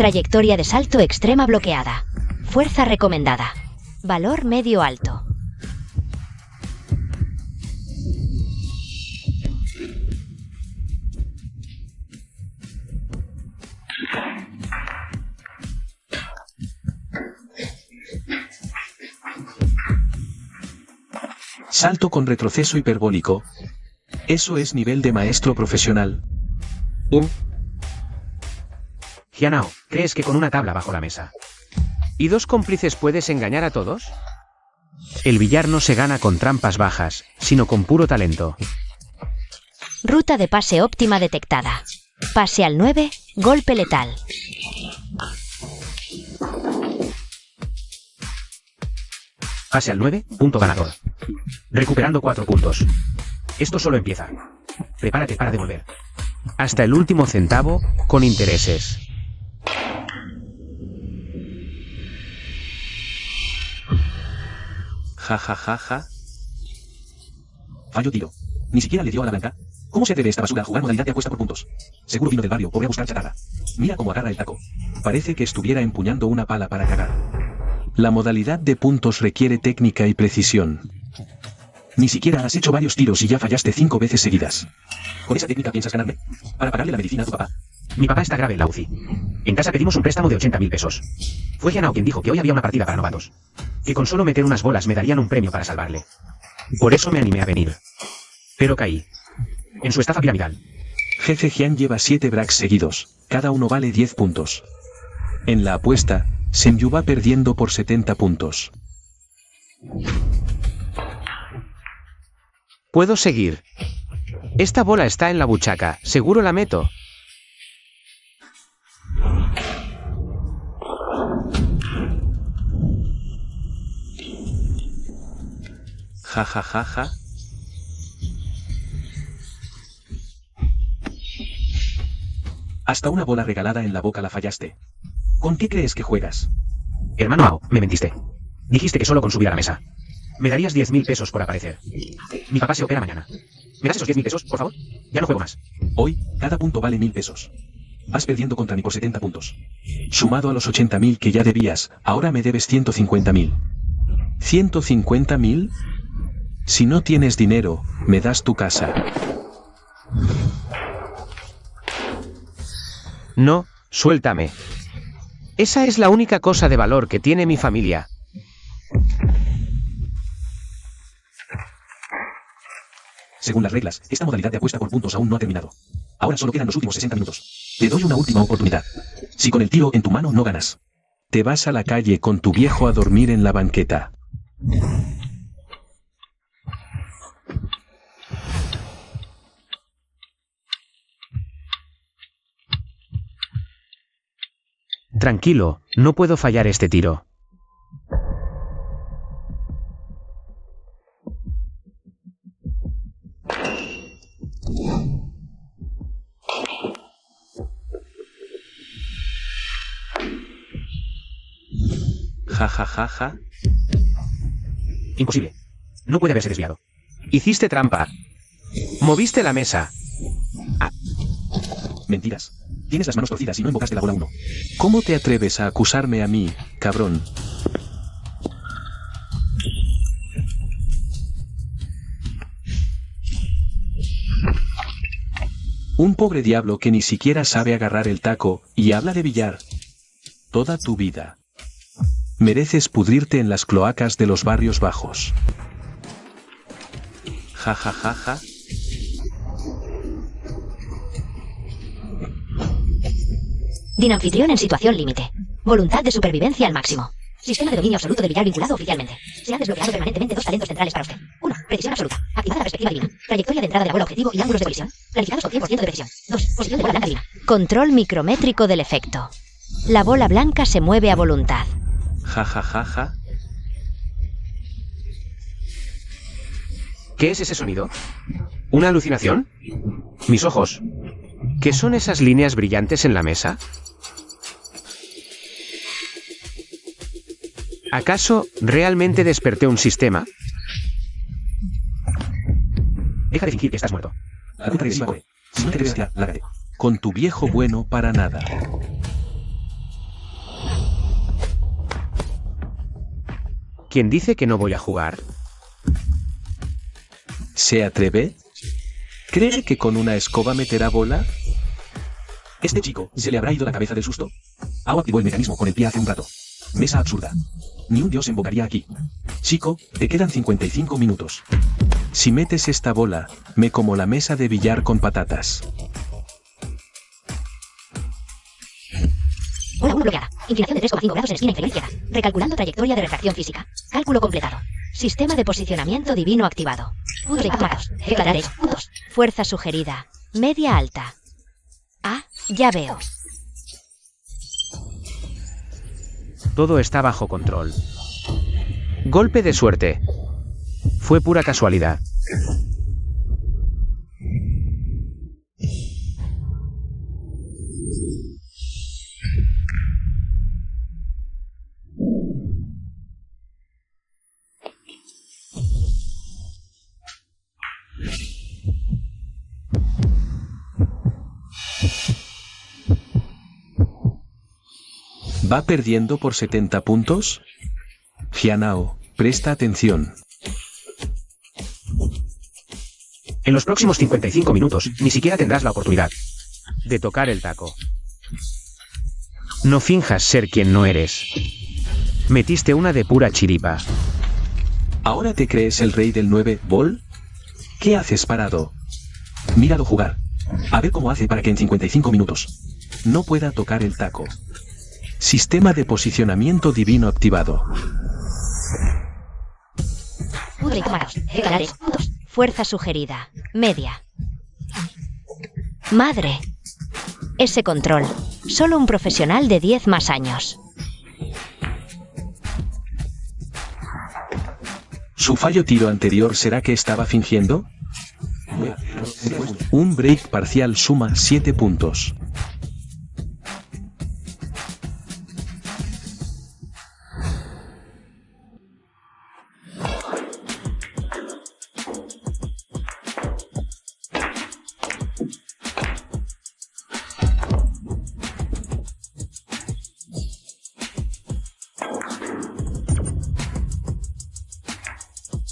Trayectoria de salto extrema bloqueada. Fuerza recomendada. Valor medio alto. Salto con retroceso hiperbólico. Eso es nivel de maestro profesional. Hianao, ¿crees que con una tabla bajo la mesa y 2 cómplices puedes engañar a todos? El billar no se gana con trampas bajas, sino con puro talento. Ruta de pase óptima detectada. Pase al 9, golpe letal. Pase al 9, punto ganador. Recuperando 4 puntos. Esto solo empieza. Prepárate para devolver. Hasta el último centavo, con intereses. Ja ja ja ja. Fallo tiro. Ni siquiera le dio a la blanca. ¿Cómo se atreve esta basura a jugar modalidad de apuesta por puntos? Seguro vino del barrio, voy a buscar chatarra. Mira cómo agarra el taco. Parece que estuviera empuñando una pala para cagar. La modalidad de puntos requiere técnica y precisión. Ni siquiera has hecho varios tiros y ya fallaste 5 veces seguidas. ¿Con esa técnica piensas ganarme? Para pagarle la medicina a tu papá. Mi papá está grave en la UCI. En casa pedimos un préstamo de 80.000 pesos. Fue Hianao quien dijo que hoy había una partida para novatos. Que con solo meter unas bolas me darían un premio para salvarle. Por eso me animé a venir. Pero caí. En su estafa piramidal. Jefe Jian lleva 7 brags seguidos. Cada uno vale 10 puntos. En la apuesta, Senju va perdiendo por 70 puntos. Puedo seguir. Esta bola está en la buchaca. Seguro la meto. Ja ja ja ja. Hasta una bola regalada en la boca la fallaste. ¿Con qué crees que juegas? Hermano Ao, me mentiste. Dijiste que solo con subir a la mesa me darías 10.000 pesos por aparecer. Mi papá se opera mañana. ¿Me das esos 10.000 pesos, por favor? Ya no juego más. Hoy, cada punto vale 1.000 pesos. Vas perdiendo contra mí por 70 puntos. Sumado a los 80.000 que ya debías, ahora me debes 150.000. ¿150.000? Si no tienes dinero, me das tu casa. No, suéltame. Esa es la única cosa de valor que tiene mi familia. Según las reglas, esta modalidad de apuesta por puntos aún no ha terminado. Ahora solo quedan los últimos 60 minutos. Te doy una última oportunidad. Si con el tiro en tu mano no ganas, te vas a la calle con tu viejo a dormir en la banqueta. Tranquilo, no puedo fallar este tiro. Ja ja ja ja. Imposible. No puede haberse desviado. Hiciste trampa. Moviste la mesa. Mentiras. Tienes las manos torcidas y no invocaste la bola 1. ¿Cómo te atreves a acusarme a mí, cabrón? Un pobre diablo que ni siquiera sabe agarrar el taco y habla de billar. Toda tu vida. Mereces pudrirte en las cloacas de los barrios bajos. Ja ja ja ja. Dinanfitrión en situación límite. Voluntad de supervivencia al máximo. Sistema de dominio absoluto de billar vinculado oficialmente. Se han desbloqueado permanentemente 2 talentos centrales para usted. 1. Precisión absoluta. Activada la perspectiva divina. Trayectoria de entrada de la bola objetivo y ángulos de colisión. Planificados con 100% de precisión. 2. Posición de bola blanca divina. Control micrométrico del efecto. La bola blanca se mueve a voluntad. Ja ja ja ja. ¿Qué es ese sonido? ¿Una alucinación? Mis ojos. ¿Qué son esas líneas brillantes en la mesa? ¿Acaso realmente desperté un sistema? Deja de fingir que estás muerto. La cuenta regresiva corre. Si no te debes ya, lárgate. Con tu viejo bueno para nada. ¿Quién dice que no voy a jugar? ¿Se atreve? ¿Cree que con una escoba meterá bola? Este chico, ¿se le habrá ido la cabeza del susto? Ao activó el mecanismo con el pie hace un rato. Mesa absurda. Ni un dios invocaría aquí. Chico, te quedan 55 minutos. Si metes esta bola, me como la mesa de billar con patatas. Bola 1 bloqueada. Inclinación de 3,5 grados en esquina inferior izquierda. Recalculando trayectoria de refracción física. Cálculo completado. Sistema de posicionamiento divino activado. Puntos de marcados. Declarar puntos. Fuerza sugerida. Media alta. Ah, ya veo. Todo está bajo control. Golpe de suerte. Fue pura casualidad. ¿Va perdiendo por 70 puntos? Gianao, presta atención. En los próximos 55 minutos, ni siquiera tendrás la oportunidad de tocar el taco. No finjas ser quien no eres. Metiste una de pura chiripa. ¿Ahora te crees el rey del 9 bol? ¿Qué haces parado? Míralo jugar. A ver cómo hace para que en 55 minutos no pueda tocar el taco. Sistema de posicionamiento divino activado. Fuerza sugerida. Media. Madre. Ese control. Solo un profesional de 10 más años. ¿Su fallo tiro anterior será que estaba fingiendo? Un break parcial suma 7 puntos.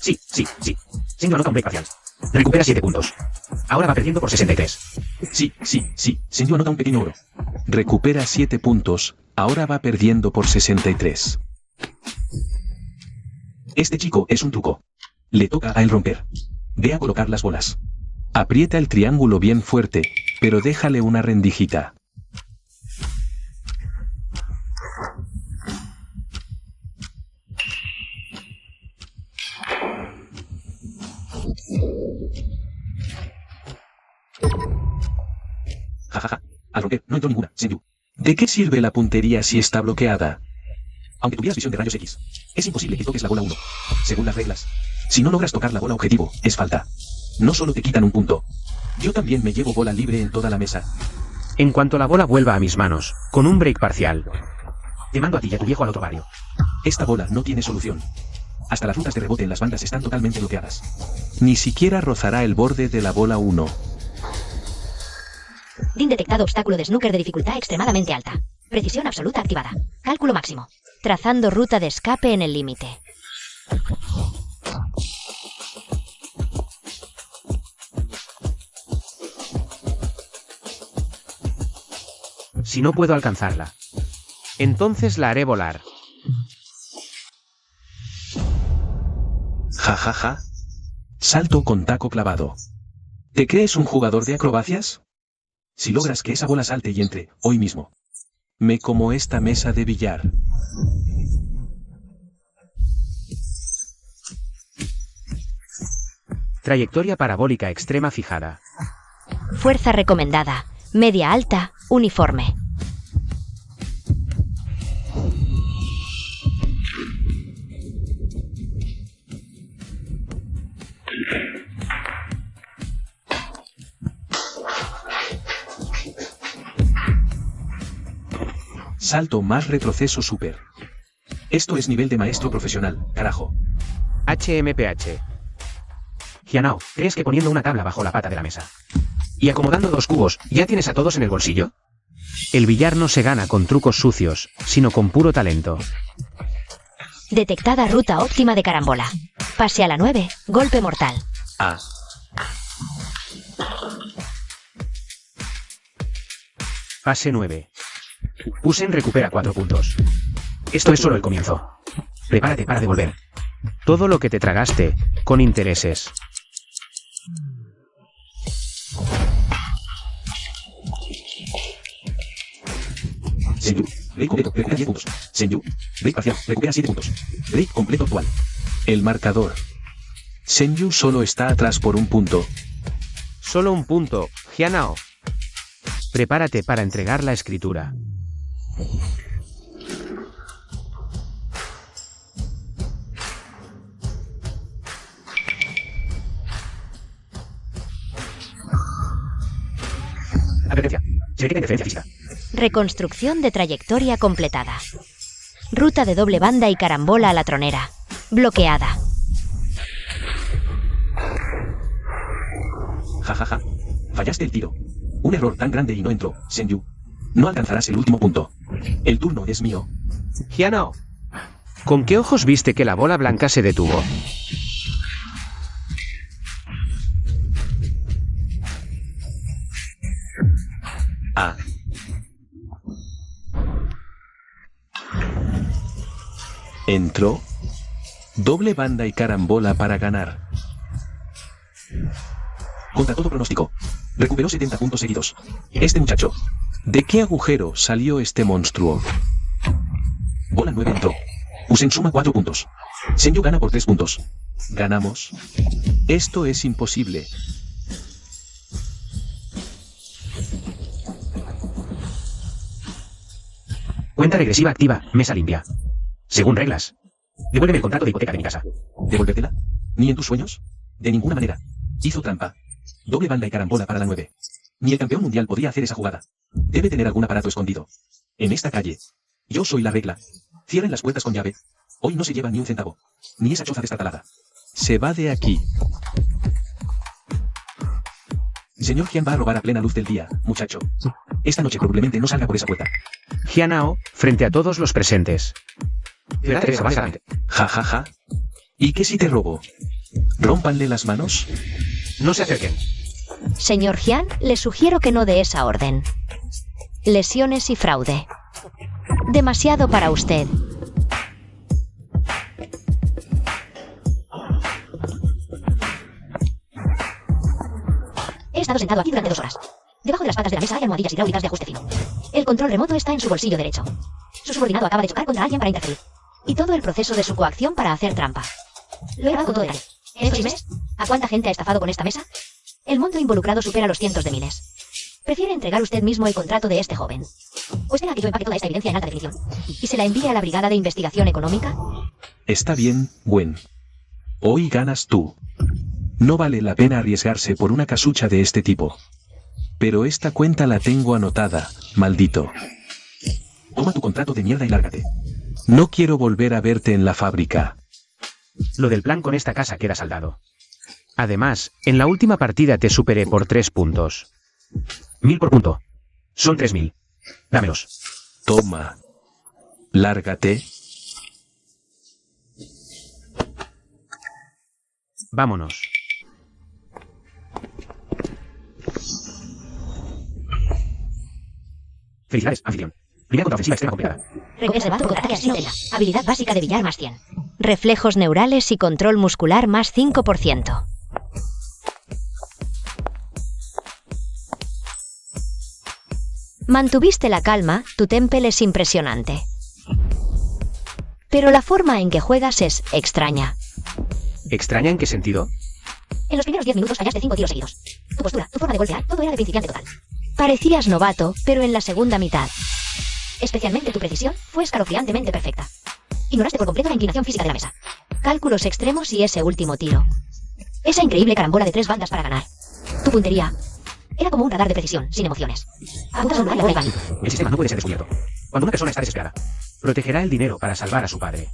Sí. Senju anota un break parcial. Recupera 7 puntos. Ahora va perdiendo por 63. Sí. Senju anota un pequeño oro. Recupera 7 puntos. Ahora va perdiendo por 63. Este chico es un truco. Le toca a él romper. Ve a colocar las bolas. Aprieta el triángulo bien fuerte, pero déjale una rendijita. Jajaja, al romper no entró ninguna, Senju. ¿De qué sirve la puntería si está bloqueada? Aunque tuvieras visión de rayos X, es imposible que toques la bola 1. Según las reglas, si no logras tocar la bola objetivo, es falta. No solo te quitan un punto. Yo también me llevo bola libre en toda la mesa. En cuanto la bola vuelva a mis manos, con un break parcial, te mando a ti y a tu viejo al otro barrio. Esta bola no tiene solución. Hasta las rutas de rebote en las bandas están totalmente bloqueadas. Ni siquiera rozará el borde de la bola 1. DIN detectado obstáculo de snooker de dificultad extremadamente alta. Precisión absoluta activada. Cálculo máximo. Trazando ruta de escape en el límite. Si no puedo alcanzarla, entonces la haré volar. Jajaja. Salto con taco clavado. ¿Te crees un jugador de acrobacias? Si logras que esa bola salte y entre, hoy mismo, me como esta mesa de billar. Trayectoria parabólica extrema fijada. Fuerza recomendada. Media alta, uniforme. Salto más retroceso super. Esto es nivel de maestro profesional, carajo. HMPH. Gianao, ¿crees que poniendo una tabla bajo la pata de la mesa y acomodando 2 cubos, ya tienes a todos en el bolsillo? El billar no se gana con trucos sucios, sino con puro talento. Detectada ruta óptima de carambola. Pase a la 9, golpe mortal. A. Fase 9. Usen recupera 4 puntos. Esto es solo el comienzo. Prepárate para devolver todo lo que te tragaste, con intereses. Senju, break completo, recupera 10 puntos. Senju, break parcial, recupera 7 puntos. Break completo actual. El marcador. Senju solo está atrás por un punto. Solo un punto, Hyunao. Prepárate para entregar la escritura. Advertencia. Se detecta interferencia física. Reconstrucción de trayectoria completada. Ruta de doble banda y carambola a la tronera. Bloqueada. Jajaja. Fallaste el tiro. Un error tan grande y no entró, Senju. No alcanzarás el último punto. El turno es mío. Hyunao. ¿Con qué ojos viste que la bola blanca se detuvo? A. Entró. Doble banda y carambola para ganar. Contra todo pronóstico. Recuperó 70 puntos seguidos. Este muchacho. ¿De qué agujero salió este monstruo? Bola 9 entró. Usen suma 4 puntos. Senju gana por 3 puntos. ¿Ganamos? Esto es imposible. Cuenta regresiva activa, mesa limpia. Según reglas. Devuélveme el contrato de hipoteca de mi casa. ¿Devolvértela? ¿Ni en tus sueños? De ninguna manera. Hizo trampa. Doble banda y carambola para la 9. Ni el campeón mundial podía hacer esa jugada. Debe tener algún aparato escondido. En esta calle. Yo soy la regla. Cierren las puertas con llave. Hoy no se lleva ni un centavo. Ni esa choza destartalada. Se va de aquí. Señor Hyun va a robar a plena luz del día, muchacho. Esta noche probablemente no salga por esa puerta. Hyunao, frente a todos los presentes. Ja, ja, ja. ¿Y qué si te robo? ¿Rómpanle las manos? No se acerquen. Señor Hyun, le sugiero que no dé esa orden. Lesiones y fraude. Demasiado para usted. He estado sentado aquí durante 2 horas. Debajo de las patas de la mesa hay almohadillas hidráulicas de ajuste fino. El control remoto está en su bolsillo derecho. Su subordinado acaba de chocar contra alguien para interferir. Y todo el proceso de su coacción para hacer trampa. Lo he grabado con todo detalle. En estos 6 meses, ¿a cuánta gente ha estafado con esta mesa? El monto involucrado supera los cientos de miles. ¿Prefiere entregar usted mismo el contrato de este joven? ¿O espera a que yo empaque toda esta evidencia en alta definición y se la envíe a la Brigada de Investigación Económica? Está bien, Gwen. Hoy ganas tú. No vale la pena arriesgarse por una casucha de este tipo. Pero esta cuenta la tengo anotada, maldito. Toma tu contrato de mierda y lárgate. No quiero volver a verte en la fábrica. Lo del plan con esta casa queda saldado. Además, en la última partida te superé por 3 puntos. 1000 por punto. Son 3000. Dámelos. Toma. Lárgate. Vámonos. Felicidades, anfitrión. Primera contraofensiva extrema completada. Reservado con ataque asesino Tela. Habilidad básica de billar más 100. Reflejos neurales y control muscular más 5%. Mantuviste la calma, tu temple es impresionante. Pero la forma en que juegas es extraña. ¿Extraña en qué sentido? En los primeros 10 minutos fallaste 5 tiros seguidos. Tu postura, tu forma de golpear, todo era de principiante total. Parecías novato, pero en la segunda mitad. Especialmente tu precisión fue escalofriantemente perfecta. Ignoraste por completo la inclinación física de la mesa. Cálculos extremos y ese último tiro. Esa increíble carambola de 3 bandas para ganar. Tu puntería era como un radar de precisión, sin emociones. Apuntas a un lugar y van. El sistema no puede ser descubierto. Cuando una persona está desesperada, protegerá el dinero para salvar a su padre.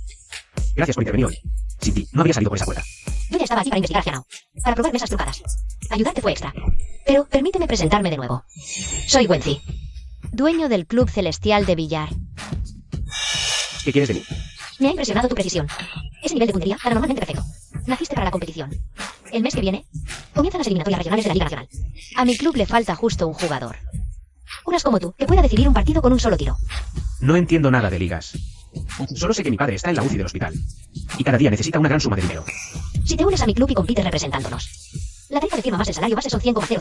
Gracias por intervenir hoy. Sin ti, no habría salido por esa puerta. Yo ya estaba aquí para investigar a Hyunao, para probar mesas trucadas. Ayudarte fue extra. Pero permíteme presentarme de nuevo. Soy Wenzi, dueño del Club Celestial de Billar. ¿Qué quieres de mí? Me ha impresionado tu precisión. Ese nivel de puntería, paranormalmente perfecto. Naciste para la competición. El mes que viene, comienzan las eliminatorias regionales de la Liga Nacional. A mi club le falta justo un jugador. Unas como tú, que pueda decidir un partido con un solo tiro. No entiendo nada de ligas. Solo sé que mi padre está en la UCI del hospital. Y cada día necesita una gran suma de dinero. Si te unes a mi club y compites representándonos, la tarifa de firma más el salario base son 100,000.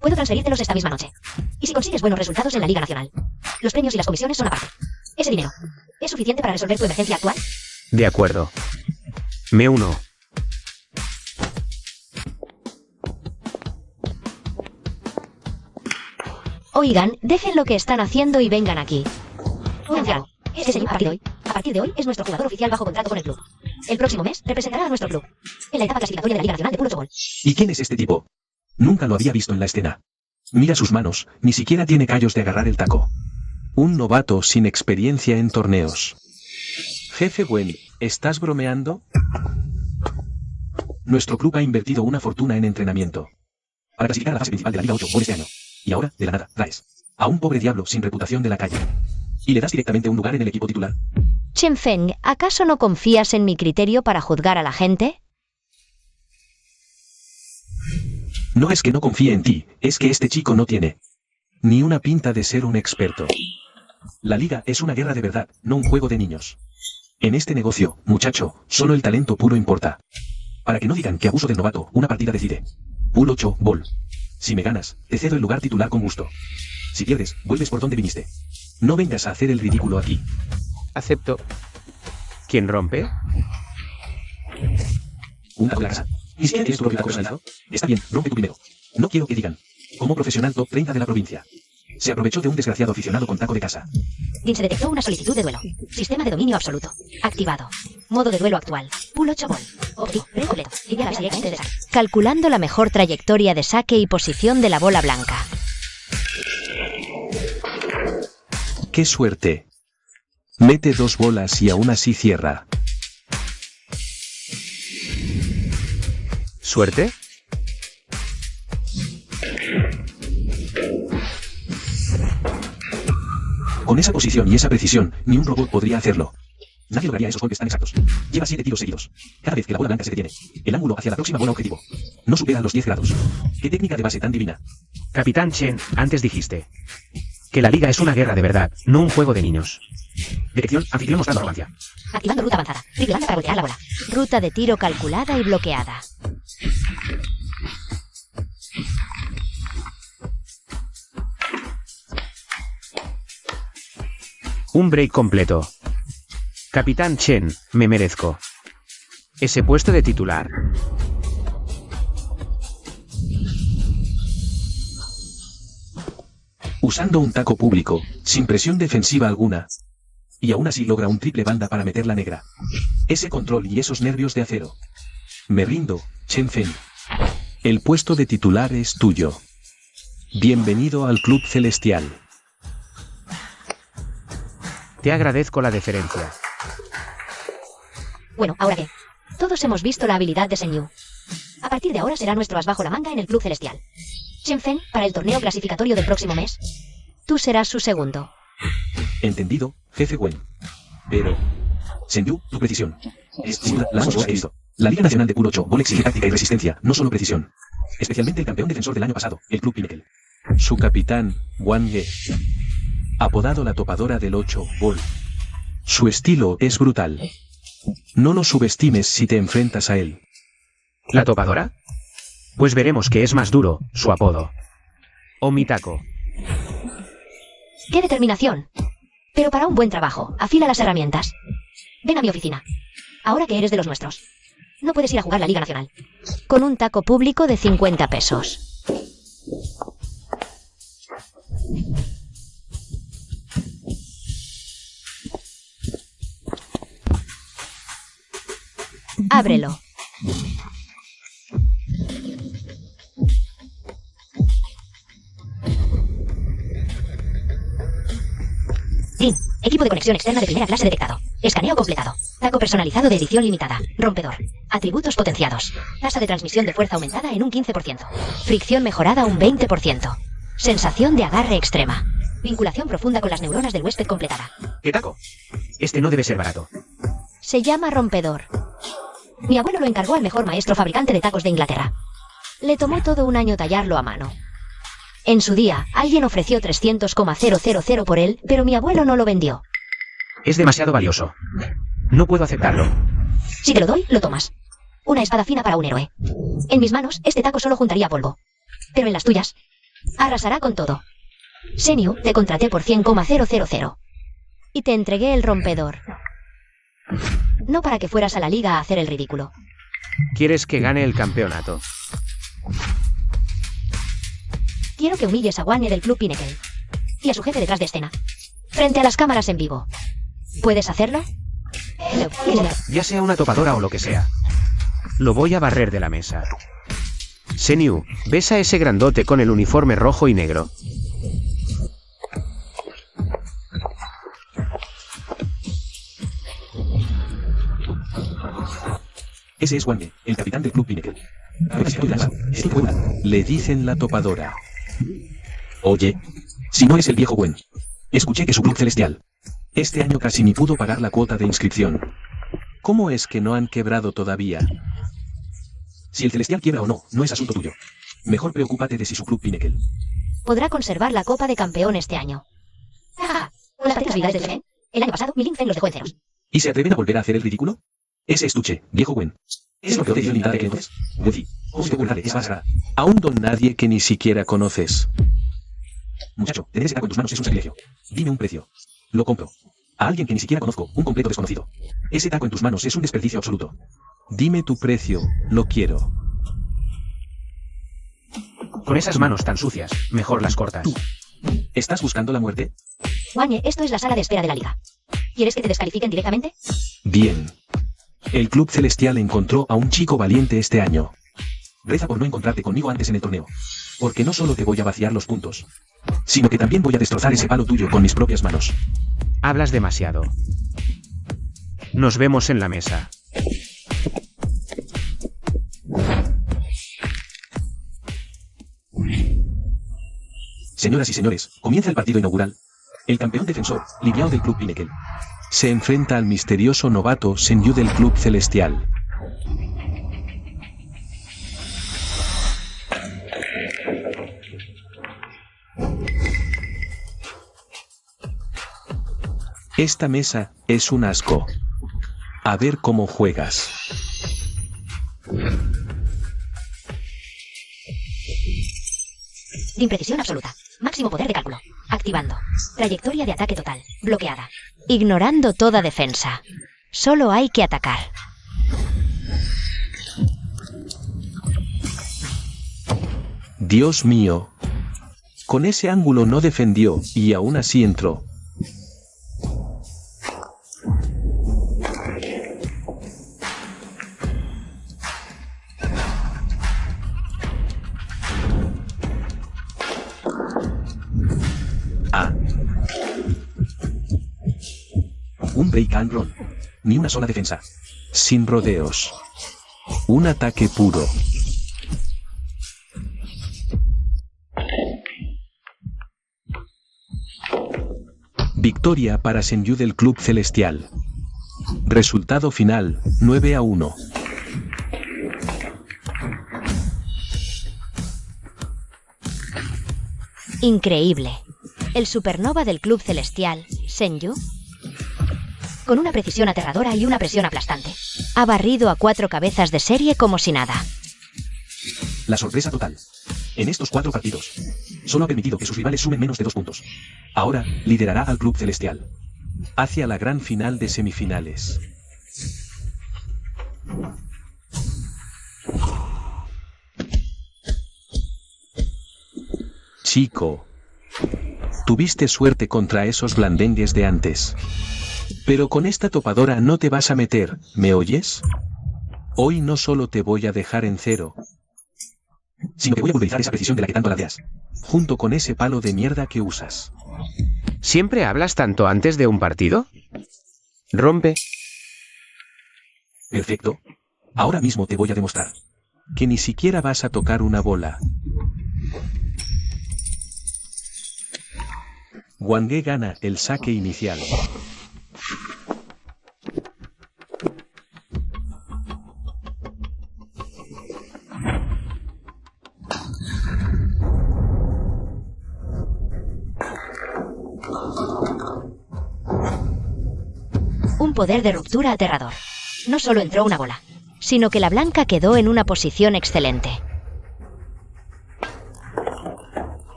Puedo transferírtelos esta misma noche. Y si consigues buenos resultados en la Liga Nacional, los premios y las comisiones son aparte. Ese dinero, ¿es suficiente para resolver tu emergencia actual? De acuerdo. Me uno. Oigan, dejen lo que están haciendo y vengan aquí. Oigan, ese señor a partir de hoy es nuestro jugador oficial bajo contrato con el club. El próximo mes representará a nuestro club en la etapa clasificatoria de la Liga Nacional de Pool 8 Ball. ¿Y quién es este tipo? Nunca lo había visto en la escena. Mira sus manos, ni siquiera tiene callos de agarrar el taco. Un novato sin experiencia en torneos. Jefe Gwen, ¿estás bromeando? Nuestro club ha invertido una fortuna en entrenamiento para clasificar a la fase principal de la Liga 8 Ball este año. Y ahora, de la nada, traes a un pobre diablo sin reputación de la calle. Y le das directamente un lugar en el equipo titular. Chen Feng, ¿acaso no confías en mi criterio para juzgar a la gente? No es que no confíe en ti, es que este chico no tiene ni una pinta de ser un experto. La liga es una guerra de verdad, no un juego de niños. En este negocio, muchacho, solo el talento puro importa. Para que no digan que abuso del novato, una partida decide. Pool 8 Ball. Si me ganas, te cedo el lugar titular con gusto. Si pierdes, vuelves por donde viniste. No vengas a hacer el ridículo aquí. Acepto. ¿Quién rompe? Un taco de la casa. ¿Ni siquiera tienes tu propio taco personalizado? Está bien, rompe tú primero. No quiero que digan. Como profesional top 30 de la provincia. Se aprovechó de un desgraciado aficionado con taco de casa. Din se detectó una solicitud de duelo. Sistema de dominio absoluto. Activado. Modo de duelo actual. Pool 8 Ball. Objetivo completo. Lineal siguiente de saque. Calculando la mejor trayectoria de saque y posición de la bola blanca. ¡Qué suerte! Mete 2 bolas y aún así cierra. ¿Suerte? Con esa posición y esa precisión, ni un robot podría hacerlo. Nadie lograría esos golpes tan exactos. Lleva 7 tiros seguidos. Cada vez que la bola blanca se detiene, el ángulo hacia la próxima bola objetivo no supera los 10 grados. ¡Qué técnica de base tan divina! Capitán Chen, antes dijiste que la liga es una guerra de verdad, no un juego de niños. Detección, anfitrión mostrando arrogancia. Activando ruta avanzada. Triple blanca para voltear la bola. Ruta de tiro calculada y bloqueada. Un break completo. Capitán Chen, me merezco ese puesto de titular. Usando un taco público, sin presión defensiva alguna. Y aún así logra un triple banda para meter la negra. Ese control y esos nervios de acero. Me rindo, Chen Feng. El puesto de titular es tuyo. Bienvenido al Club Celestial. Te agradezco la deferencia. Bueno, ¿ahora qué? Todos hemos visto la habilidad de Shen Yu. A partir de ahora será nuestro as bajo la manga en el Club Celestial. Chen Feng, para el torneo clasificatorio del próximo mes. Tú serás su segundo. Entendido, jefe Gwen. Pero... Senyu, tu precisión. Sin duda, la hemos visto. La Liga Nacional de Pool 8 Ball exige táctica y resistencia, no solo precisión. Especialmente el campeón defensor del año pasado, el Club Pinnacle. Su capitán, Wang Ye. Apodado la topadora del 8 Ball. Su estilo es brutal. No lo subestimes si te enfrentas a él. ¿La topadora? Pues veremos qué es más duro, su apodo o mi taco. ¡Qué determinación! Pero para un buen trabajo, afila las herramientas. Ven a mi oficina. Ahora que eres de los nuestros. No puedes ir a jugar la Liga Nacional. Con un taco público de 50 pesos. Ábrelo. Din, equipo de conexión externa de primera clase detectado. Escaneo completado. Taco personalizado de edición limitada. Rompedor. Atributos potenciados. Tasa de transmisión de fuerza aumentada en un 15%. Fricción mejorada un 20%. Sensación de agarre extrema. Vinculación profunda con las neuronas del huésped completada. ¿Qué taco? Este no debe ser barato. Se llama rompedor. Mi abuelo lo encargó al mejor maestro fabricante de tacos de Inglaterra. Le tomó todo un año tallarlo a mano. En su día, alguien ofreció 300,000 por él, pero mi abuelo no lo vendió. Es demasiado valioso. No puedo aceptarlo. Si te lo doy, lo tomas. Una espada fina para un héroe. En mis manos, este taco solo juntaría polvo. Pero en las tuyas, arrasará con todo. Senyu, te contraté por 100,000. Y te entregué el rompedor. No para que fueras a la liga a hacer el ridículo. ¿Quieres que gane el campeonato? Quiero que humilles a Wanne del Club Pinnacle. Y a su jefe detrás de escena. Frente a las cámaras en vivo. ¿Puedes hacerlo? Ya sea una topadora o lo que sea. Lo voy a barrer de la mesa. Senyu, ¿ves a ese grandote con el uniforme rojo y negro? Ese es Wanne, el capitán del Club Pinnacle. Le dicen la topadora. Oye, si no es el viejo Gwen. Escuché que su club celestial este año casi ni pudo pagar la cuota de inscripción. ¿Cómo es que no han quebrado todavía? Si el celestial quiebra o no, no es asunto tuyo. Mejor preocúpate de si su club Pinnacle podrá conservar la Copa de Campeón este año. ¡Ja! Con las patéticas habilidades del Fen, el año pasado, Milling Fen los dejó en ceros. ¿Y se atreven a volver a hacer el ridículo? Ese estuche, viejo Gwen. ¿Es lo que te dio ni nada que entonces? Woody, ¿cómo te ocurre? Es más rara. A un don nadie que ni siquiera conoces. Muchacho, tener ese taco en tus manos es un sacrilegio. Dime un precio. Lo compro. A alguien que ni siquiera conozco, un completo desconocido. Ese taco en tus manos es un desperdicio absoluto. Dime tu precio, lo quiero. Con esas manos tan sucias, mejor las cortas. ¿Estás buscando la muerte? Wanne, esto es la sala de espera de la liga. ¿Quieres que te descalifiquen directamente? Bien. El Club Celestial encontró a un chico valiente este año. Reza por no encontrarte conmigo antes en el torneo. Porque no solo te voy a vaciar los puntos, sino que también voy a destrozar ese palo tuyo con mis propias manos. Hablas demasiado. Nos vemos en la mesa. Señoras y señores, comienza el partido inaugural. El campeón defensor, Liu Yao del Club Pinnacle, se enfrenta al misterioso novato Senyu del Club Celestial. Esta mesa es un asco. A ver cómo juegas. De imprecisión absoluta. Máximo poder de cálculo. Activando. Trayectoria de ataque total. Bloqueada. Ignorando toda defensa. Solo hay que atacar. Dios mío. Con ese ángulo no defendió y aún así entró. Un break and roll. Ni una sola defensa. Sin rodeos. Un ataque puro. Victoria para Senyu del Club Celestial. Resultado final, 9-1. Increíble. El supernova del Club Celestial, Senyu, con una precisión aterradora y una presión aplastante, ha barrido a 4 cabezas de serie como si nada. La sorpresa total. En estos 4 partidos, solo ha permitido que sus rivales sumen menos de 2 puntos. Ahora, liderará al Club Celestial hacia la gran final de semifinales. Chico, tuviste suerte contra esos blandengues de antes. Pero con esta topadora no te vas a meter, ¿me oyes? Hoy no solo te voy a dejar en cero, sino que voy a pulverizar esa precisión de la que tanto alardeas, junto con ese palo de mierda que usas. ¿Siempre hablas tanto antes de un partido? Rompe. Perfecto. Ahora mismo te voy a demostrar que ni siquiera vas a tocar una bola. Wange gana el saque inicial. poder de ruptura aterrador. No solo entró una bola, sino que la blanca quedó en una posición excelente.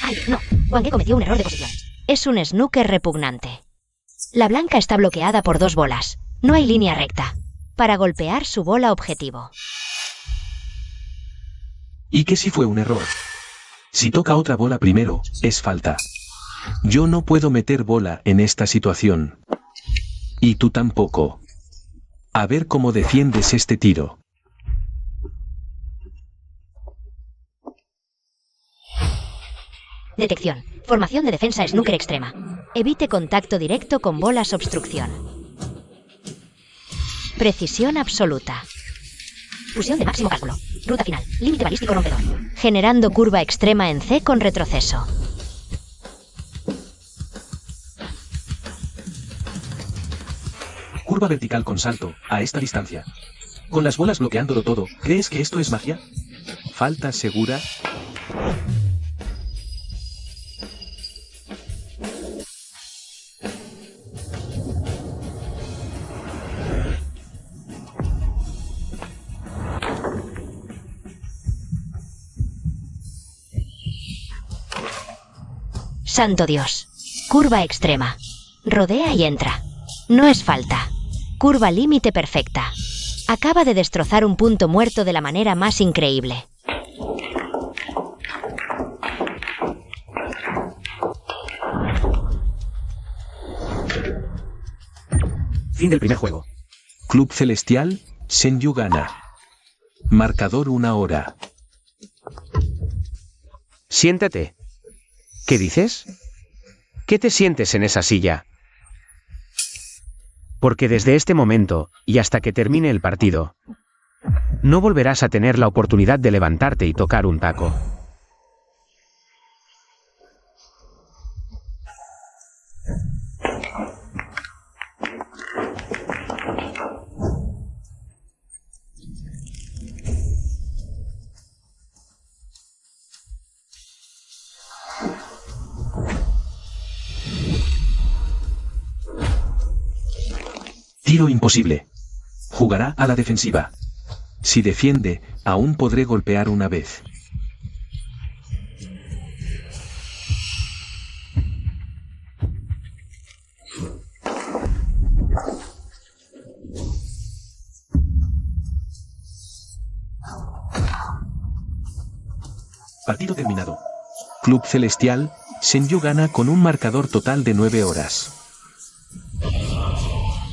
¡Ay, no! Wang cometió un error de posición. Es un snooker repugnante. La blanca está bloqueada por 2 bolas. No hay línea recta para golpear su bola objetivo. ¿Y qué si fue un error? Si toca otra bola primero, es falta. Yo no puedo meter bola en esta situación. Y tú tampoco. A ver cómo defiendes este tiro. Detección. Formación de defensa snooker extrema. Evite contacto directo con bolas obstrucción. Precisión absoluta. Fusión de máximo cálculo. Ruta final. Límite balístico rompedor. Generando curva extrema en C con retroceso. Curva vertical con salto, a esta distancia. Con las bolas bloqueándolo todo, ¿crees que esto es magia? ¿Falta segura? Santo Dios. Curva extrema. Rodea y entra. No es falta. Curva límite perfecta. Acaba de destrozar un punto muerto de la manera más increíble. Fin del primer juego. Club Celestial, Senju gana. Marcador 1 hora. Siéntate. ¿Qué dices? ¿Qué te sientes en esa silla? Porque desde este momento, y hasta que termine el partido, no volverás a tener la oportunidad de levantarte y tocar un taco. Tiro imposible. Jugará a la defensiva. Si defiende, aún podré golpear una vez. Partido terminado. Club Celestial, Senju gana con un marcador total de 9 horas.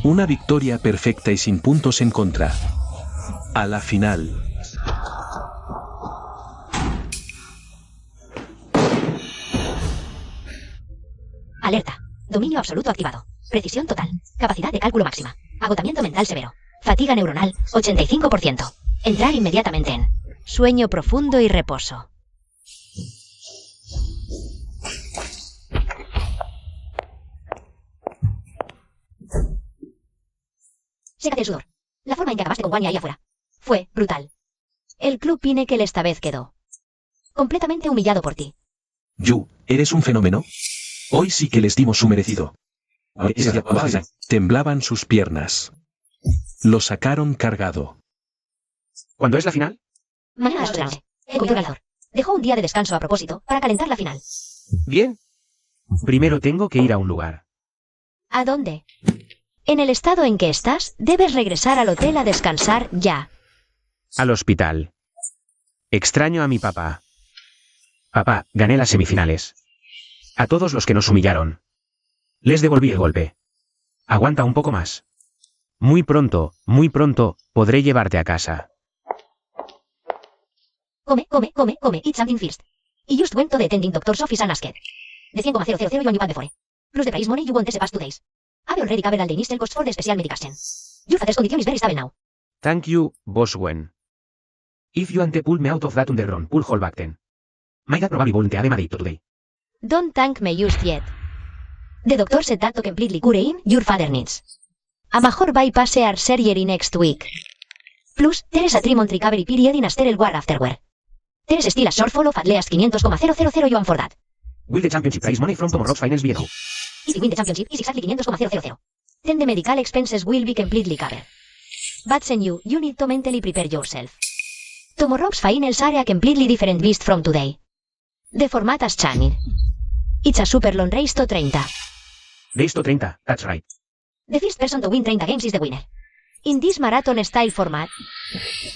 Una victoria perfecta y sin puntos en contra. A la final. Alerta. Dominio absoluto activado. Precisión total. Capacidad de cálculo máxima. Agotamiento mental severo. Fatiga neuronal, 85%. Entrar inmediatamente en sueño profundo y reposo. Sécate el sudor. La forma en que acabaste con Wanya ahí afuera fue brutal. El Club Pinnacle esta vez quedó Completamente humillado por ti. Yu, ¿eres un fenómeno? Hoy sí que les dimos su merecido. Temblaban sus piernas. Lo sacaron cargado. ¿Cuándo es la final? Mañana a las 8 de la noche. El comité organizador dejó un día de descanso a propósito para calentar la final. Bien. Primero tengo que ir a un lugar. ¿A dónde? En el estado en que estás, debes regresar al hotel a descansar ya. Al hospital. Extraño a mi papá. Papá, gané las semifinales. A todos los que nos humillaron. Les devolví el golpe. Aguanta un poco más. Muy pronto, podré llevarte a casa. Come. Eat something first. Y just went to the attending doctor's office and asked. De 100,000 you and you paid before. Plus the price money you want the past 2 days. I've already covered all the initial costs for the special medication. Your father's condition is very stable now. Thank you, boss Gwen. If you ante pull me out of that underground pull hole back then. My dad probably won't have made it today. Don't thank me just yet. The doctor said that to completely cure in your father needs. A mejor bypass our surgery next week. Plus, there is a 3-month recovery period in a sterile ward afterward. There is still a shortfall of at least 500,000 yuan for that. Will the championship prize money from Tomorrow's Finals be enough? If you win the championship, is exactly 500,000. Then the medical expenses will be completely covered. But Senju, you need to mentally prepare yourself. Tomorrow's finals are a completely different beast from today. The format has changed. It's a super long race to 30. Race to 30, that's right. The first person to win 30 games is the winner. In this marathon-style format,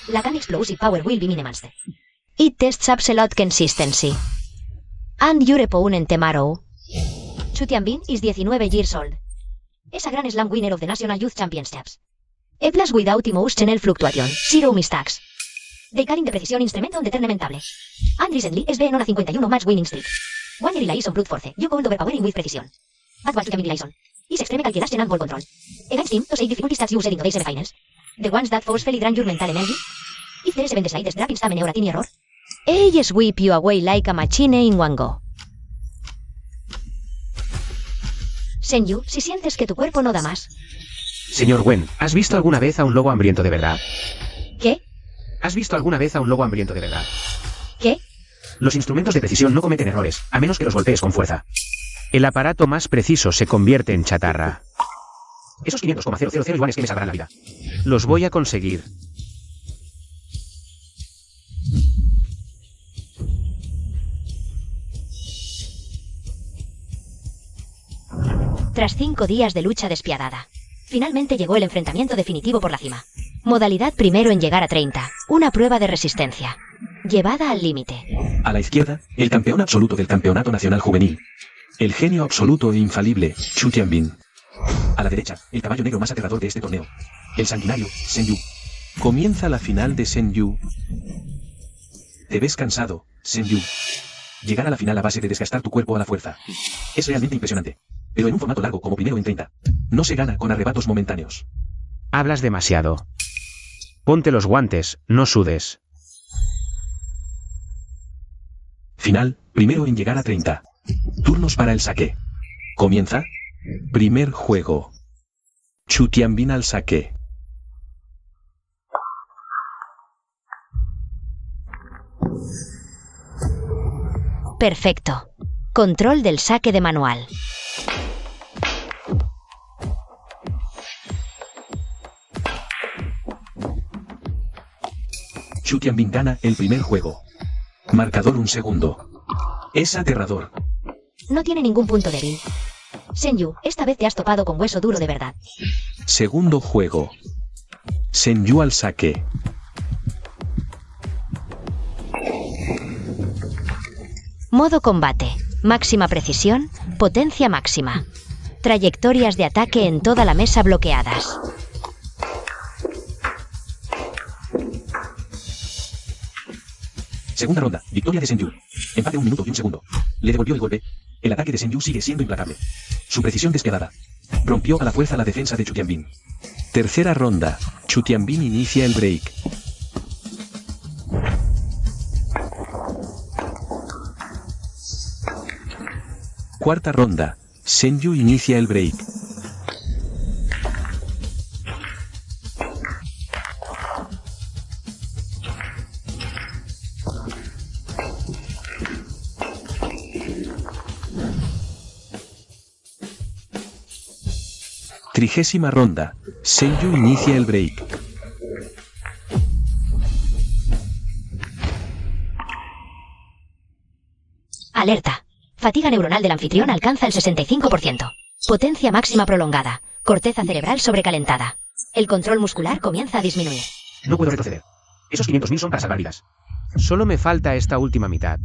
Lacan explosive power will be minimized. It tests absolute consistency. And your opponent tomorrow. Chu Tianbin is 19 years old. Es a Grand Slam winner of the National Youth Championships. A plus without emotional fluctuation, zero mistakes. They carry the precision instrument on the tournamenttable. And recently has been on a 51 match winning streak. One relies on brute force, you called overpowering with precision. But what Chu Tianbin relies on is extreme calculation and ball control. Against him, to say difficulties that you used in today's semifinals. The ones that forcefully drain your mental energy. If there is even the slightest drop in stamina or a tiny error, Ella sweep you away like a machine in one go. Senju, si sientes que tu cuerpo no da más. Señor Wen, ¿has visto alguna vez a un lobo hambriento de verdad? ¿Qué? ¿Has visto alguna vez a un lobo hambriento de verdad? ¿Qué? Los instrumentos de precisión no cometen errores, a menos que los golpees con fuerza. El aparato más preciso se convierte en chatarra. Esos 500,000 yuanes que me salvarán la vida. Los voy a conseguir. Tras 5 días de lucha despiadada, Finalmente llegó el enfrentamiento definitivo por la cima. modalidad primero en llegar a 30, una prueba de resistencia, llevada al límite. A la izquierda, el campeón absoluto del Campeonato Nacional Juvenil. El genio absoluto e infalible, Chu Tianbin. A la derecha, el caballo negro más aterrador de este torneo. El sanguinario, Senju. Comienza la final de Senju. Te ves cansado, Senju. Llegar a la final a base de desgastar tu cuerpo a la fuerza. Es realmente impresionante. Pero en un formato largo como primero en 30, no se gana con arrebatos momentáneos. Hablas demasiado. Ponte los guantes, no sudes. Final, primero en llegar a 30. Turnos para el saque. Comienza. Primer juego. Chu Tianbin al saque. Perfecto. Control del saque de manual. Chu Tianbin gana el primer juego. Marcador 1 segundo. Es aterrador. No tiene ningún punto débil. Senju, esta vez te has topado con hueso duro de verdad. Segundo juego. Senju al saque. Modo combate. Máxima precisión, potencia máxima. Trayectorias de ataque en toda la mesa bloqueadas. Segunda ronda. Victoria de Senju. Empate 1 minuto y 1 segundo. Le devolvió el golpe. El ataque de Senju sigue siendo implacable. Su precisión despiadada. Rompió a la fuerza la defensa de Chu Tianbin. Tercera ronda. Chu Tianbin inicia el break. Cuarta ronda. Senju inicia el break. Trigésima ronda. Senju inicia el break. Alerta. Fatiga neuronal del anfitrión alcanza el 65%. Potencia máxima prolongada. Corteza cerebral sobrecalentada. El control muscular comienza a disminuir. No puedo retroceder. Esos 500.000 son para salvar vidas. Solo me falta esta última mitad.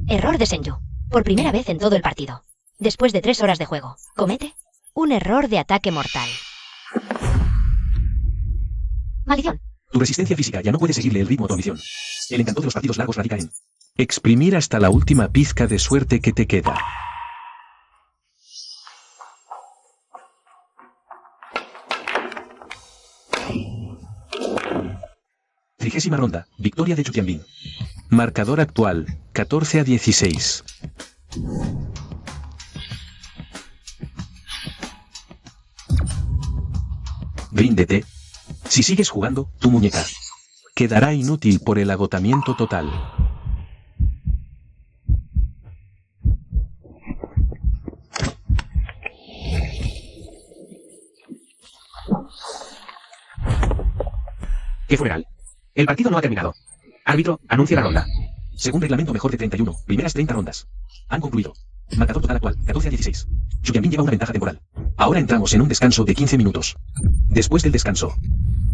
Error de Senju. Por primera vez en todo el partido. Después de 3 horas de juego. Comete Un error de ataque mortal. maldición. Tu resistencia física ya no puede seguirle el ritmo a tu ambición. El encanto de los partidos largos radica en exprimir hasta la última pizca de suerte que te queda. Trigésima ronda. Victoria de Chu Tianbin. Marcador actual. 14-16. Ríndete. Si sigues jugando, tu muñeca quedará inútil por el agotamiento total. ¡Qué funeral! El partido no ha terminado. Árbitro, anuncia la ronda. Según reglamento mejor de 31, primeras 30 rondas han concluido. Marcador total actual, 14-16. Chu Tianbin lleva una ventaja temporal. Ahora entramos en un descanso de 15 minutos. Después del descanso,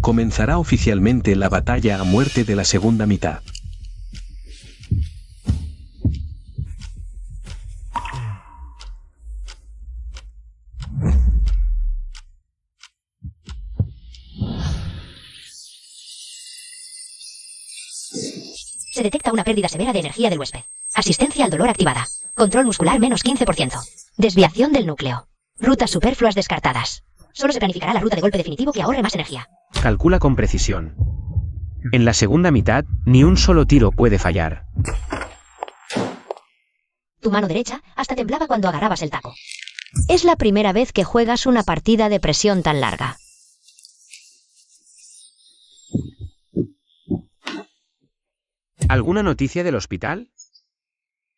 comenzará oficialmente la batalla a muerte de la segunda mitad. Se detecta una pérdida severa de energía del huésped. Asistencia al dolor activada. Control muscular menos 15%. Desviación del núcleo. Rutas superfluas descartadas. Solo se planificará la ruta de golpe definitivo que ahorre más energía. Calcula con precisión. En la segunda mitad, ni un solo tiro puede fallar. Tu mano derecha hasta temblaba cuando agarrabas el taco. Es la primera vez que juegas una partida de presión tan larga. ¿Alguna noticia del hospital?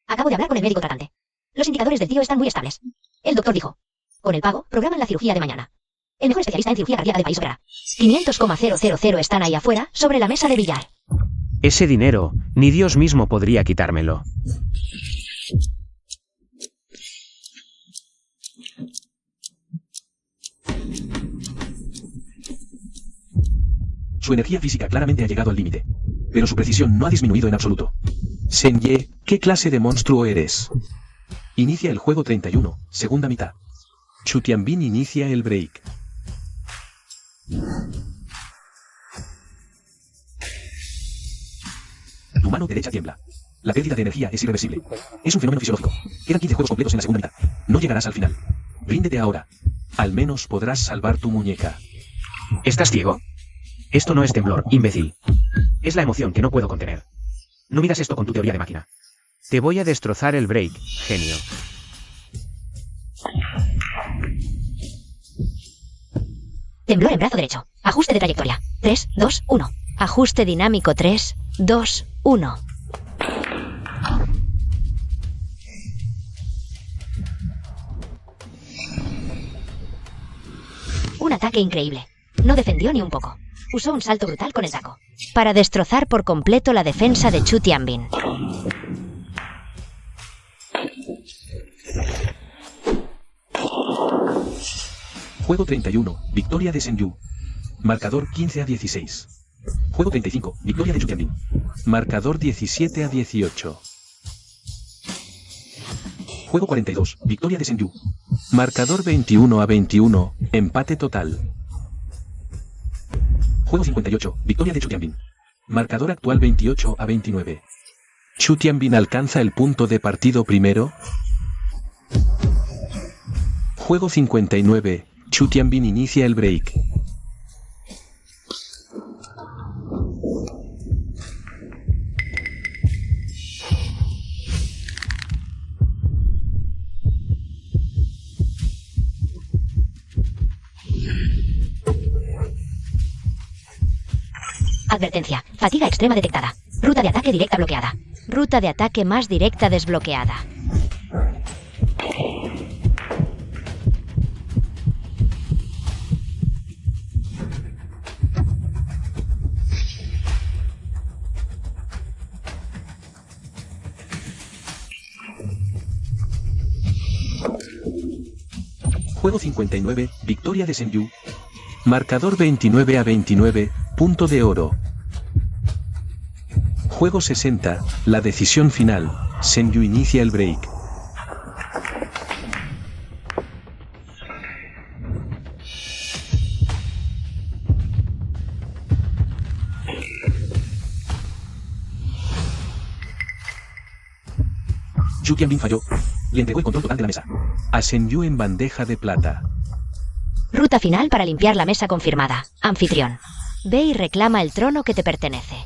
Acabo de hablar con el médico tratante. Los indicadores del tío están muy estables. El doctor dijo: con el pago, programan la cirugía de mañana. El mejor especialista en cirugía cardíaca del país opera. 500,000 están ahí afuera, sobre la mesa de billar. Ese dinero, ni Dios mismo podría quitármelo. Su energía física claramente ha llegado al límite, pero su precisión no ha disminuido en absoluto. Senye, ¿qué clase de monstruo eres? Inicia el juego 31, segunda mitad. Chu Tianbin inicia el break. Tu mano derecha tiembla. La pérdida de energía es irreversible. Es un fenómeno fisiológico. Quedan 15 juegos completos en la segunda mitad. No llegarás al final. Ríndete ahora. Al menos podrás salvar tu muñeca. ¿Estás ciego? Esto no es temblor, imbécil. Es la emoción que no puedo contener. No miras esto con tu teoría de máquina. Te voy a destrozar el break, genio. Temblor en brazo derecho. Ajuste de trayectoria. 3, 2, 1. Ajuste dinámico 3, 2, 1. Un ataque increíble. No defendió ni un poco. Usó un salto brutal con el taco. Para destrozar por completo la defensa de Chu Tianbin. Juego 31, victoria de Senyu. Marcador 15-16. Juego 35, victoria de Chu Tianbin. Marcador 17-18. Juego 42, victoria de Senyu. Marcador 21-21, empate total. Juego 58, victoria de Chu Tianbin. Marcador actual 28-29. Chu Tianbin alcanza el punto de partido primero. Juego 59, Chu Tianbin inicia el break. Advertencia. Fatiga extrema detectada. Ruta de ataque directa bloqueada. Ruta de ataque más directa desbloqueada. Juego 59, victoria de Senyu. Marcador 29-29, punto de oro. Juego 60, la decisión final. Senyu inicia el break. Chu Tianbin falló. Le entregó el control total de la mesa a Senyu en bandeja de plata. Ruta final para limpiar la mesa confirmada. Anfitrión. Ve y reclama el trono que te pertenece.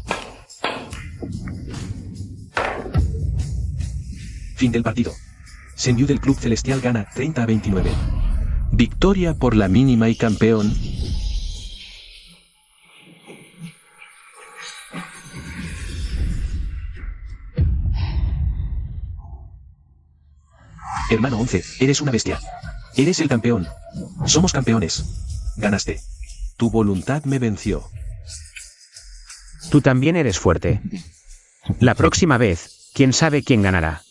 Fin del partido. Senyu del Club Celestial gana 30-29. Victoria por la mínima y campeón. Hermano 11, eres una bestia. Eres el campeón. Somos campeones. Ganaste. Tu voluntad me venció. Tú también eres fuerte. La próxima vez, quién sabe quién ganará.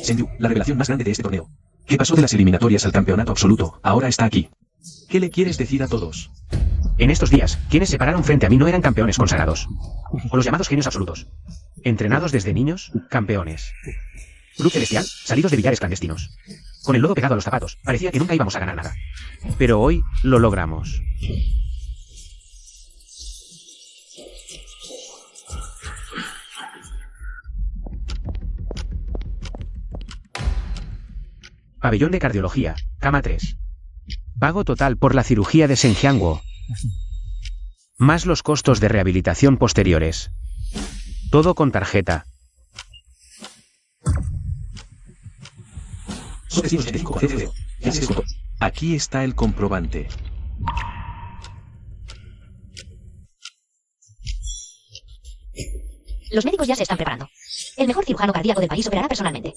Senju, la revelación más grande de este torneo. ¿Qué pasó de las eliminatorias al campeonato absoluto? Ahora está aquí. ¿Qué le quieres decir a todos? En estos días, quienes se pararon frente a mí no eran campeones consagrados. O los llamados genios absolutos. Entrenados desde niños, campeones. Luz celestial, salidos de billares clandestinos. Con el lodo pegado a los zapatos, parecía que nunca íbamos a ganar nada. Pero hoy, lo logramos. Pabellón de cardiología, cama 3. Pago total por la cirugía de Senjianguo. Más los costos de rehabilitación posteriores. Todo con tarjeta. Aquí está el comprobante. Los médicos ya se están preparando. El mejor cirujano cardíaco del país operará personalmente.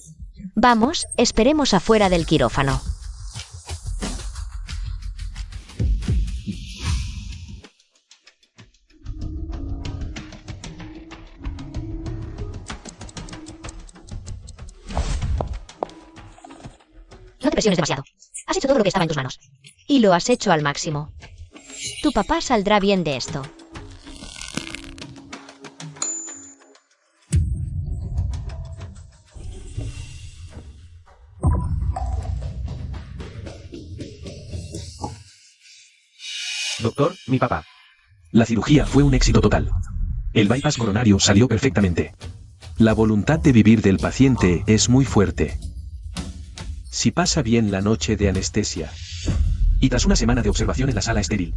Vamos, esperemos afuera del quirófano. No te presiones demasiado. Has hecho todo lo que estaba en tus manos. Y lo has hecho al máximo. Tu papá saldrá bien de esto. Doctor, mi papá. La cirugía fue un éxito total. El bypass coronario salió perfectamente. La voluntad de vivir del paciente es muy fuerte. Si pasa bien la noche de anestesia y tras una semana de observación en la sala estéril,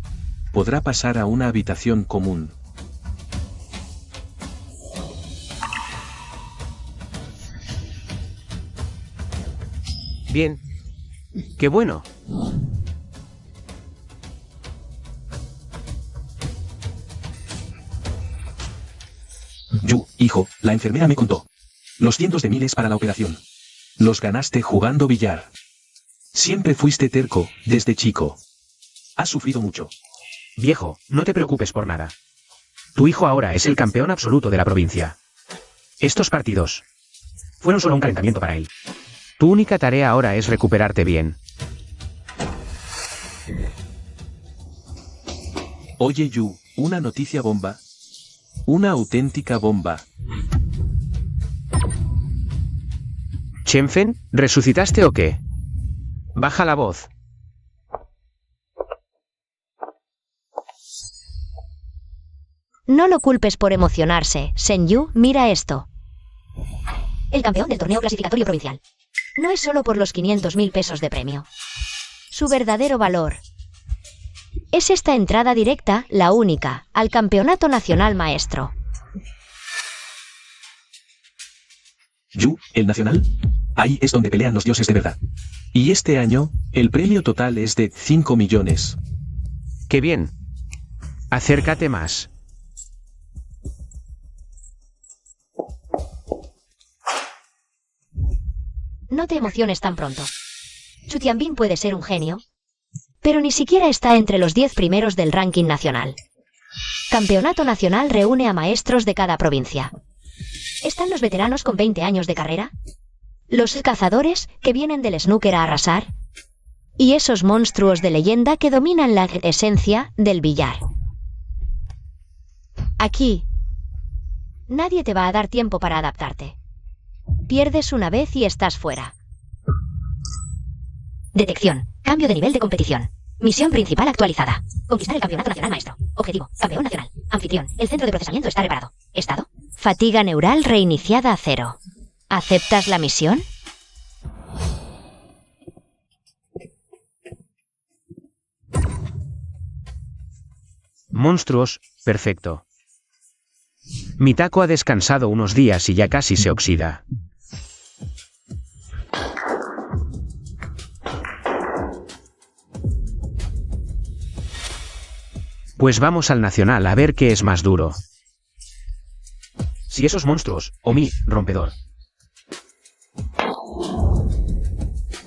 podrá pasar a una habitación común. Bien. ¡Qué bueno! Yu, hijo, la enfermera me contó. Los cientos de miles para la operación. Los ganaste jugando billar. Siempre fuiste terco, desde chico. Has sufrido mucho. Viejo, no te preocupes por nada. Tu hijo ahora es el campeón absoluto de la provincia. Estos partidos fueron solo un calentamiento para él. Tu única tarea ahora es recuperarte bien. Oye Yu, una noticia bomba. Una auténtica bomba. Shenfen, ¿resucitaste o qué? Baja la voz. No lo culpes por emocionarse. Senju, mira esto. El campeón del torneo clasificatorio provincial. No es solo por los 500.000 pesos de premio. Su verdadero valor es esta entrada directa, la única, al Campeonato Nacional Maestro. Yu, ¿el nacional? Ahí es donde pelean los dioses de verdad. Y este año, el premio total es de 5 millones. ¡Qué bien! Acércate más. No te emociones tan pronto. Chu Tianbin puede ser un genio, pero ni siquiera está entre los 10 primeros del ranking nacional. Campeonato Nacional reúne a maestros de cada provincia. ¿Están los veteranos con 20 años de carrera? Los cazadores que vienen del snooker a arrasar. Y esos monstruos de leyenda que dominan la esencia del billar. Aquí, nadie te va a dar tiempo para adaptarte. Pierdes una vez y estás fuera. Detección. Cambio de nivel de competición. Misión principal actualizada. Conquistar el Campeonato Nacional Maestro. Objetivo. Campeón nacional. Anfitrión. El centro de procesamiento está reparado. Estado. Fatiga neural reiniciada a 0. ¿Aceptas la misión? Monstruos, perfecto. Mi taco ha descansado unos días y ya casi se oxida. Pues vamos al nacional a ver qué es más duro. Si esos monstruos, o mi, rompedor,